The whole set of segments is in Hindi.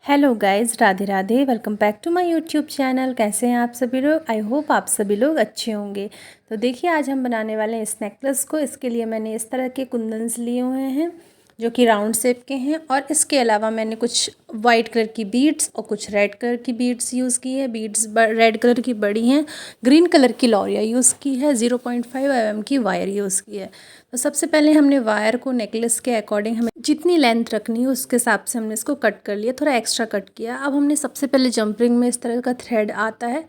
Hello guys, Radhe Radhe. Welcome back to my YouTube channel. कैसे हैं आप सभी लोग? आई होप आप सभी लोग अच्छे होंगे। तो देखिए, आज हम बनाने वाले हैं इस नेकलेस को। इसके लिए मैंने इस तरह के कुंदन्स लिए हुए हैं जो कि राउंड शेप के हैं, और इसके अलावा मैंने कुछ वाइट कलर की बीड्स और कुछ रेड कलर की बीड्स यूज़ की है। बीड्स रेड कलर की बड़ी हैं, ग्रीन कलर की लॉरिया यूज़ की है, 0.5 mm की वायर यूज़ की है। तो सबसे पहले हमने वायर को नेकलेस के अकॉर्डिंग हमें जितनी लेंथ रखनी है उसके हिसाब से हमने इसको कट कर लिया, थोड़ा एक्स्ट्रा कट किया। अब हमने सबसे पहले जंप रिंग में इस तरह का थ्रेड आता है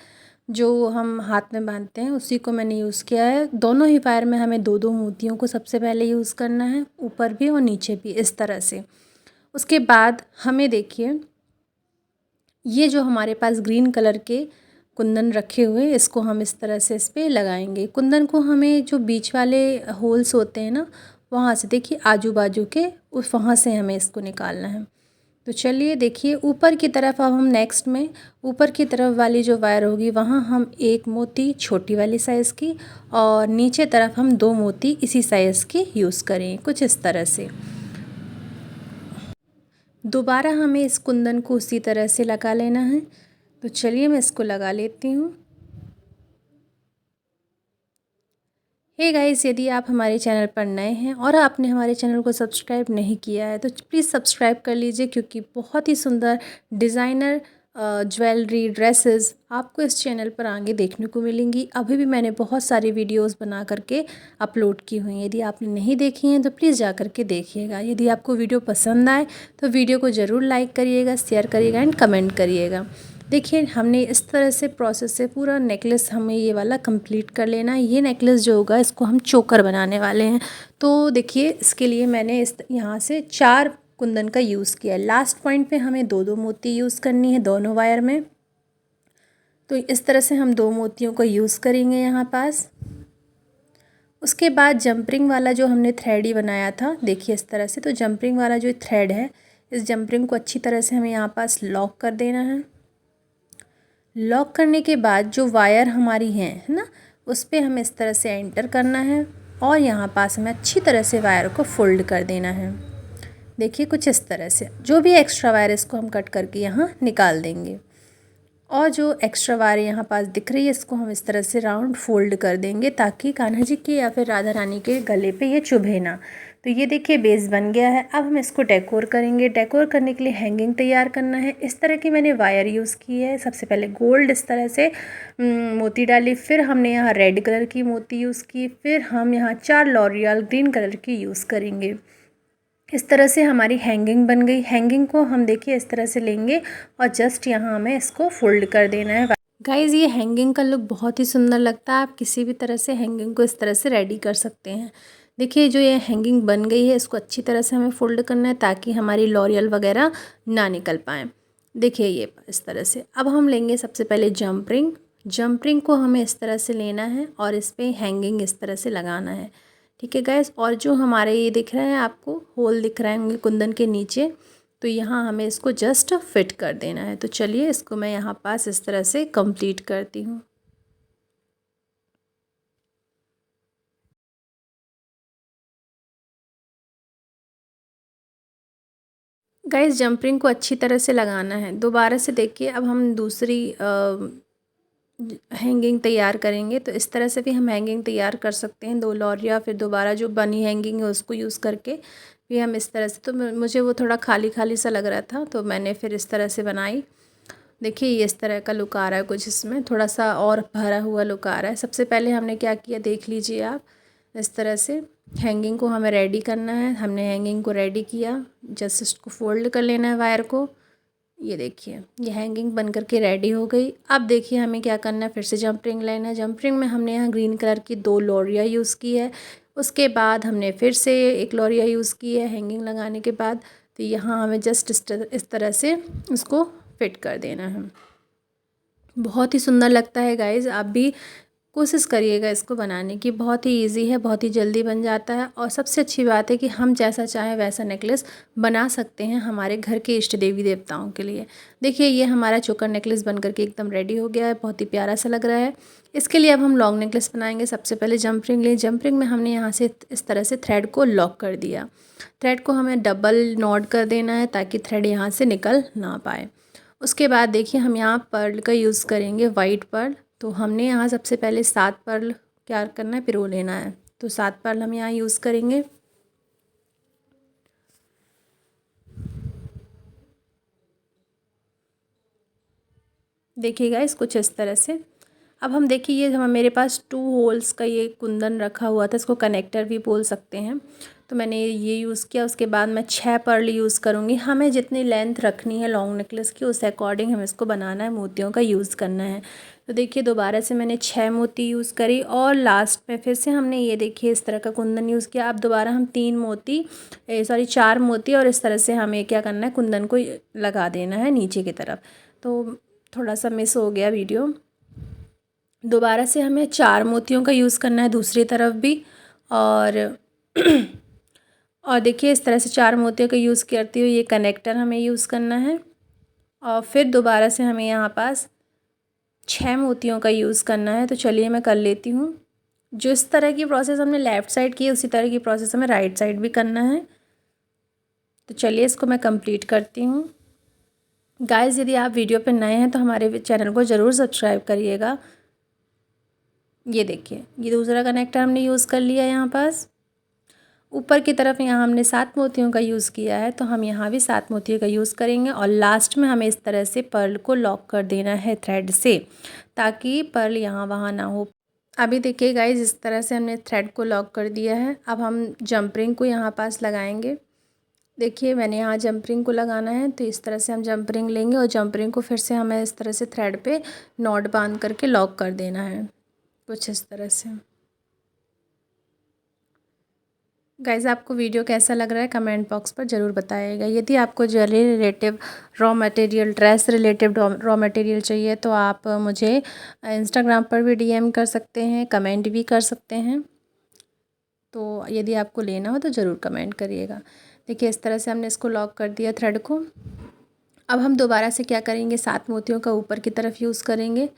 जो हम हाथ में बांधते हैं, उसी को मैंने यूज़ किया है। दोनों ही वायर में हमें दो दो मोतियों को सबसे पहले यूज़ करना है, ऊपर भी और नीचे भी, इस तरह से। उसके बाद हमें देखिए, ये जो हमारे पास ग्रीन कलर के कुंदन रखे हुए, इसको हम इस तरह से इस पर लगाएंगे। कुंदन को हमें जो बीच वाले होल्स होते हैं ना, वहाँ से देखिए, आजू बाजू के उस वहाँ से हमें इसको निकालना है। तो चलिए देखिए, ऊपर की तरफ अब हम नेक्स्ट में ऊपर की तरफ वाली जो वायर होगी वहाँ हम एक मोती छोटी वाली साइज़ की, और नीचे तरफ हम दो मोती इसी साइज़ की यूज़ करें, कुछ इस तरह से। दोबारा हमें इस कुंदन को उसी तरह से लगा लेना है। तो चलिए मैं इसको लगा लेती हूँ। हे गाइस, यदि आप हमारे चैनल पर नए हैं और आपने हमारे चैनल को सब्सक्राइब नहीं किया है तो प्लीज़ सब्सक्राइब कर लीजिए, क्योंकि बहुत ही सुंदर डिज़ाइनर ज्वेलरी, ड्रेसेस आपको इस चैनल पर आगे देखने को मिलेंगी। अभी भी मैंने बहुत सारी वीडियोस बना करके अपलोड की हुई हैं। यदि आपने नहीं देखी हैं तो प्लीज़ जा करके देखिएगा। यदि आपको वीडियो पसंद आए तो वीडियो को ज़रूर लाइक करिएगा, शेयर करिएगा एंड कमेंट करिएगा। देखिए, हमने इस तरह से प्रोसेस से पूरा नेकलेस हमें ये वाला कंप्लीट कर लेना है। ये नेकलेस जो होगा इसको हम चोकर बनाने वाले हैं। तो देखिए, इसके लिए मैंने इस यहाँ से 4 कुंदन का यूज़ किया है। लास्ट पॉइंट पे हमें दो दो मोती यूज़ करनी है दोनों वायर में। तो इस तरह से हम दो मोतियों को यूज़ करेंगे यहाँ पास। उसके बाद जंपरिंग वाला जो हमने थ्रेड ही बनाया था, देखिए इस तरह से। तो जंपरिंग वाला जो थ्रेड है, इस जंपरिंग को अच्छी तरह से हमें यहाँ पास लॉक कर देना है। लॉक करने के बाद जो वायर हमारी है ना, उस पर हमें इस तरह से एंटर करना है, और यहाँ पास हमें अच्छी तरह से वायर को फोल्ड कर देना है। देखिए, कुछ इस तरह से। जो भी एक्स्ट्रा वायर इसको हम कट करके यहाँ निकाल देंगे, और जो एक्स्ट्रा वायर यहाँ पास दिख रही है इसको हम इस तरह से राउंड फोल्ड कर देंगे, ताकि कान्हा जी के या फिर राधा रानी के गले पे ये चुभे ना। तो ये देखिए, बेस बन गया है। अब हम इसको डेकोर करेंगे। डेकोर करने के लिए हैंगिंग तैयार करना है। इस तरह की मैंने वायर यूज़ की है। सबसे पहले गोल्ड इस तरह से मोती डाली, फिर हमने यहाँ रेड कलर की मोती यूज़ की, फिर हम यहाँ 4 लॉरियल ग्रीन कलर की यूज़ करेंगे। इस तरह से हमारी हैंगिंग बन गई। हैंगिंग को हम देखिए इस तरह से लेंगे और जस्ट यहाँ हमें इसको फोल्ड कर देना है। गाइज़, ये हैंगिंग का लुक बहुत ही सुंदर लगता है। आप किसी भी तरह से हैंगिंग को इस तरह से रेडी कर सकते हैं। देखिए, जो ये हैंगिंग बन गई है इसको अच्छी तरह से हमें फोल्ड करना है, ताकि हमारी लॉरियल वगैरह ना निकल पाए। देखिए, ये इस तरह से। अब हम लेंगे सबसे पहले जंप रिंग। जंप रिंग को हमें इस तरह से लेना है और इस पर हैंगिंग इस तरह से लगाना है। ठीक है गाइस, और जो हमारे ये दिख रहे हैं, आपको होल दिख रहे होंगे कुंदन के नीचे, तो यहाँ हमें इसको जस्ट फिट कर देना है। तो चलिए, इसको मैं यहाँ पास इस तरह से कंप्लीट करती हूँ। गाइस, जंपरिंग को अच्छी तरह से लगाना है। दोबारा से देखिए, अब हम दूसरी हैंगिंग तैयार करेंगे। तो इस तरह से भी हम हैंगिंग तैयार कर सकते हैं, 2 लॉरिया, फिर दोबारा जो बनी हैंगिंग है उसको यूज़ करके भी हम इस तरह से। तो मुझे वो थोड़ा खाली खाली सा लग रहा था, तो मैंने फिर इस तरह से बनाई। देखिए, ये इस तरह का लुक आ रहा है, कुछ इसमें थोड़ा सा और भरा हुआ लुक आ रहा है। सबसे पहले हमने क्या किया, देख लीजिए आप। इस तरह से हैंगिंग को हमें रेडी करना है। हमने हैंगिंग को रेडी किया, जस्ट इसको फोल्ड कर लेना है वायर को। ये देखिए, ये हैंगिंग बन करके रेडी हो गई। अब देखिए, हमें क्या करना है, फिर से जंप रिंग लेना है। जंप रिंग में हमने यहाँ ग्रीन कलर की 2 लॉरिया यूज़ की है। उसके बाद हमने फिर से एक लॉरिया यूज़ की है हैंगिंग लगाने के बाद। तो यहाँ हमें जस्ट इस तरह से इसको फिट कर देना है। बहुत ही सुंदर लगता है गाइज़। आप भी कोशिश करिएगा इसको बनाने की, बहुत ही इजी है, बहुत ही जल्दी बन जाता है। और सबसे अच्छी बात है कि हम जैसा चाहें वैसा नेकलेस बना सकते हैं हमारे घर के इष्ट देवी देवताओं के लिए। देखिए ये हमारा चोकर नेकलेस बन करके एकदम रेडी हो गया है, बहुत ही प्यारा सा लग रहा है। इसके लिए अब हम लॉन्ग नेकलेस बनाएंगे। सबसे पहले जंप रिंग लें। जंप रिंग में हमने यहाँ से इस तरह से थ्रेड को लॉक कर दिया। थ्रेड को हमें डबल नॉट कर देना है ताकि थ्रेड यहाँ से निकल ना पाए। उसके बाद देखिए हम यहाँ पर्ल का यूज़ करेंगे, वाइट पर्ल। तो हमने यहाँ सबसे पहले 7 पर्ल क्या करना है, पिरो लेना है। तो 7 पर्ल हम यहाँ यूज़ करेंगे। देखिएगा इस कुछ इस तरह से। अब हम देखिए ये मेरे पास 2 होल्स का ये कुंदन रखा हुआ था, इसको कनेक्टर भी बोल सकते हैं। तो मैंने ये यूज़ किया। उसके बाद मैं 6 पर्ल यूज़ करूँगी। हमें जितनी लेंथ रखनी है लॉन्ग नेकलेस की उस अकॉर्डिंग हमें इसको बनाना है, मोतियों का यूज़ करना है। तो देखिए दोबारा से मैंने 6 मोती यूज़ करी और लास्ट में फिर से हमने ये देखिए इस तरह का कुंदन यूज़ किया। अब दोबारा हम 4 मोती और इस तरह से हमें क्या करना है, कुंदन को लगा देना है नीचे की तरफ। तो थोड़ा सा मिस हो गया वीडियो। दोबारा से हमें 4 मोतियों का यूज़ करना है दूसरी तरफ भी। और और देखिए इस तरह से 4 मोतियों का यूज़ करते हुए ये कनेक्टर हमें यूज़ करना है। और फिर दोबारा से हमें यहाँ पास 6 मोतियों का यूज़ करना है। तो चलिए मैं कर लेती हूँ। जो इस तरह की प्रोसेस हमने लेफ़्ट साइड की उसी तरह की प्रोसेस हमें राइट साइड भी करना है। तो चलिए इसको मैं कंप्लीट करती हूँ। गाइस यदि आप वीडियो पर नए हैं तो हमारे चैनल को ज़रूर सब्सक्राइब करिएगा। ये देखिए ये दूसरा कनेक्टर हमने यूज़ कर लिया है। यहाँ पास ऊपर की तरफ यहाँ हमने 7 मोतियों का यूज़ किया है, तो हम यहाँ भी 7 मोतियों का यूज़ करेंगे। और लास्ट में हमें इस तरह से पर्ल को लॉक कर देना है थ्रेड से, ताकि पर्ल यहाँ वहाँ ना हो। अभी देखिए गाइस इस तरह से हमने थ्रेड को लॉक कर दिया है। अब हम जंप रिंग को यहाँ पास लगाएंगे। देखिए मैंने यहाँ जंप रिंग को लगाना है, तो इस तरह से हम जंप रिंग लेंगे और जंप रिंग को फिर से हमें इस तरह से थ्रेड पे नॉट बांध करके लॉक कर देना है, कुछ इस तरह से। गाइस आपको वीडियो कैसा लग रहा है कमेंट बॉक्स पर ज़रूर बताइएगा। यदि आपको jewellery relative raw material, dress relative raw material चाहिए तो आप मुझे इंस्टाग्राम पर भी डीएम कर सकते हैं, कमेंट भी कर सकते हैं। तो यदि आपको लेना हो तो ज़रूर कमेंट करिएगा। देखिए इस तरह से हमने इसको लॉक कर दिया थ्रेड को। अब हम दोबारा से क्या करेंगे, 7 मोतियों का ऊपर की तरफ यूज़ करेंगे।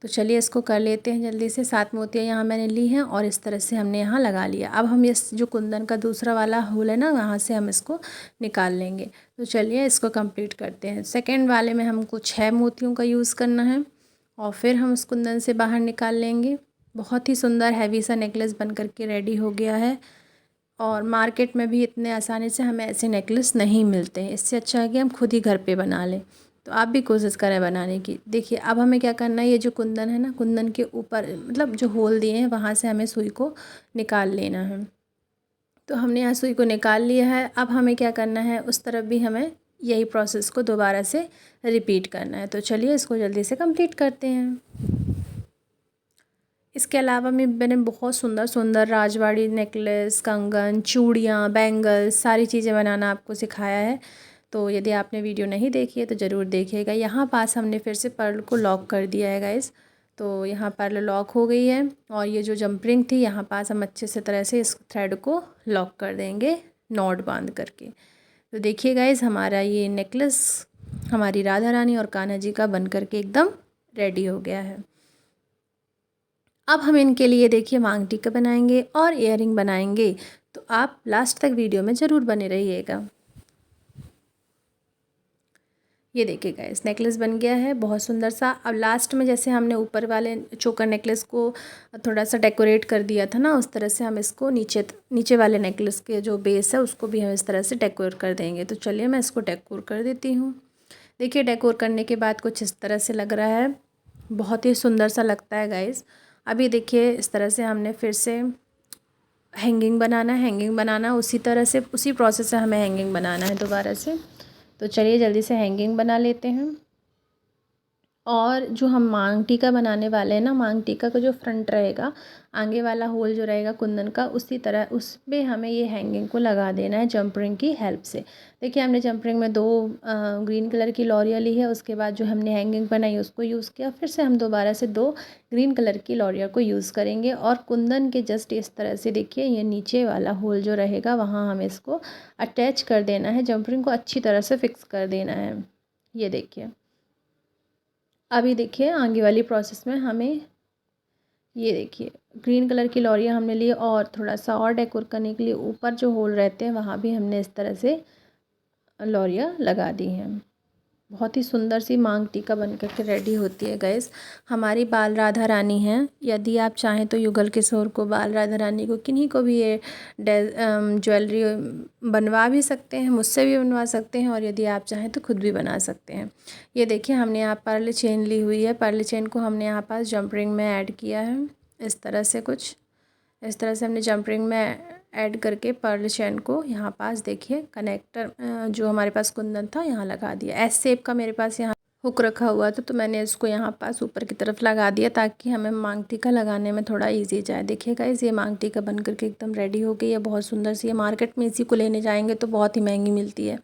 तो चलिए इसको कर लेते हैं जल्दी से। 7 मोतियाँ यहाँ मैंने ली हैं और इस तरह से हमने यहाँ लगा लिया। अब हम इस जो कुंदन का दूसरा वाला होल है ना, वहाँ से हम इसको निकाल लेंगे। तो चलिए इसको कंप्लीट करते हैं। सेकंड वाले में हमको 6 मोतियों का यूज़ करना है और फिर हम उस कुंदन से बाहर निकाल लेंगे। बहुत ही सुंदर हैवी सा नेकलेस बन करके रेडी हो गया है। और मार्केट में भी इतने आसानी से हमें ऐसे नेकलेस नहीं मिलते हैं। इससे अच्छा है कि हम खुद ही घर पे बना लें। तो आप भी कोशिश करें बनाने की। देखिए अब हमें क्या करना है, ये जो कुंदन है ना, कुंदन के ऊपर मतलब जो होल दिए हैं वहाँ से हमें सुई को निकाल लेना है। तो हमने यहाँ सुई को निकाल लिया है। अब हमें क्या करना है, उस तरफ भी हमें यही प्रोसेस को दोबारा से रिपीट करना है। तो चलिए इसको जल्दी से कंप्लीट करते हैं। इसके अलावा मैंने बहुत सुंदर सुंदर राजवाड़ी नेकलेस, कंगन, चूड़ियाँ, बैंगल्स सारी चीज़ें बनाना आपको सिखाया है। तो यदि आपने वीडियो नहीं देखी है तो ज़रूर देखिएगा। यहाँ पास हमने फिर से पर्ल को लॉक कर दिया है गाइस। तो यहाँ पर्ल लॉक हो गई है और ये जो जंप रिंग थी यहाँ पास हम अच्छे से तरह से इस थ्रेड को लॉक कर देंगे नॉट बांध करके। तो देखिए गाइस हमारा ये नेकलेस हमारी राधा रानी और कान्हा जी का बन करके एकदम रेडी हो गया है। अब हम इनके लिए देखिए मांग टीका बनाएंगे और इयररिंग बनाएंगे। तो आप लास्ट तक वीडियो में ज़रूर बने रहिएगा। ये देखिए गाइस नेकलेस बन गया है बहुत सुंदर सा। अब लास्ट में जैसे हमने ऊपर वाले चोकर नेकलेस को थोड़ा सा डेकोरेट कर दिया था ना, उस तरह से हम इसको नीचे वाले नेकलेस के जो बेस है उसको भी हम इस तरह से डेकोर कर देंगे। तो चलिए मैं इसको डेकोर कर देती हूँ। देखिए डेकोर करने के बाद कुछ इस तरह से लग रहा है, बहुत ही सुंदर सा लगता है गाइस। अभी देखिए इस तरह से हमने फिर से हैंगिंग बनाना उसी तरह से उसी प्रोसेस से हमें हैंगिंग बनाना है दोबारा से। तो चलिए जल्दी से हैंगिंग बना लेते हैं। और जो हम मांग टीका बनाने वाले हैं ना, मांग टीका का जो फ्रंट रहेगा, आगे वाला होल जो रहेगा कुंदन का, उसी तरह उस पे हमें ये हैंगिंग को लगा देना है जंप रिंग की हेल्प से। देखिए हमने जंप रिंग में 2 ग्रीन कलर की लॉरिया ली है, उसके बाद जो हमने हैंगिंग बनाई उसको यूज़ किया, फिर से हम दोबारा से 2 ग्रीन कलर की लॉरिया को यूज़ करेंगे और कुंदन के जस्ट इस तरह से देखिए ये नीचे वाला होल जो रहेगा वहाँ हमें इसको अटैच कर देना है, जंप रिंग को अच्छी तरह से फिक्स कर देना है। ये देखिए अभी देखिए आगे वाली प्रोसेस में हमें ये देखिए ग्रीन कलर की लॉरिया हमने ली और थोड़ा सा और डेकोर करने के लिए ऊपर जो होल रहते हैं वहाँ भी हमने इस तरह से लॉरिया लगा दी हैं। बहुत ही सुंदर सी मांग टीका बन कर के रेडी होती है गाइस। हमारी बाल राधा रानी हैं, यदि आप चाहें तो युगल किशोर को, बाल राधा रानी को, किन्हीं को भी ये ज्वेलरी बनवा भी सकते हैं, मुझसे भी बनवा सकते हैं और यदि आप चाहें तो खुद भी बना सकते हैं। ये देखिए हमने यहाँ पर्ल चेन ली हुई है, पर्ल चेन को हमने यहाँ पास जंप रिंग में ऐड किया है। इस तरह से कुछ इस तरह से हमने जंप रिंग में ऐड करके पर्ल चेन को यहाँ पास देखिए कनेक्टर जो हमारे पास कुंदन था यहाँ लगा दिया। एस शेप का मेरे पास यहाँ हुक रखा हुआ था तो मैंने इसको यहाँ पास ऊपर की तरफ लगा दिया ताकि हमें मांग टीका लगाने में थोड़ा इजी जाए। देखिए गाइस ये मांग टीका बन करके एकदम रेडी हो गई है, बहुत सुंदर सी है। मार्केट में इसी को लेने जाएंगे तो बहुत ही महंगी मिलती है।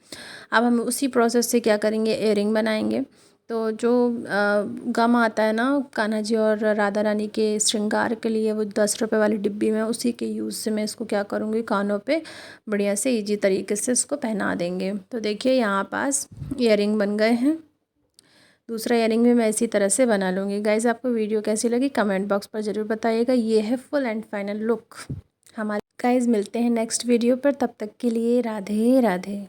अब हम उसी प्रोसेस से क्या करेंगे, इयरिंग बनाएंगे। तो जो गम आता है ना कान्हा जी और राधा रानी के श्रृंगार के लिए, वो 10 रुपए वाली डिब्बी में, उसी के यूज़ से मैं इसको क्या करूँगी, कानों पे बढ़िया से इजी तरीके से इसको पहना देंगे। तो देखिए यहाँ पास ईयरिंग बन गए हैं। दूसरा ईयरिंग भी मैं इसी तरह से बना लूँगी। गाइज़ आपको वीडियो कैसी लगी कमेंट बॉक्स पर ज़रूर बताइएगा। ये है फुल एंड फाइनल लुक हमारे। गाइज़ मिलते हैं नेक्स्ट वीडियो पर, तब तक के लिए राधे राधे।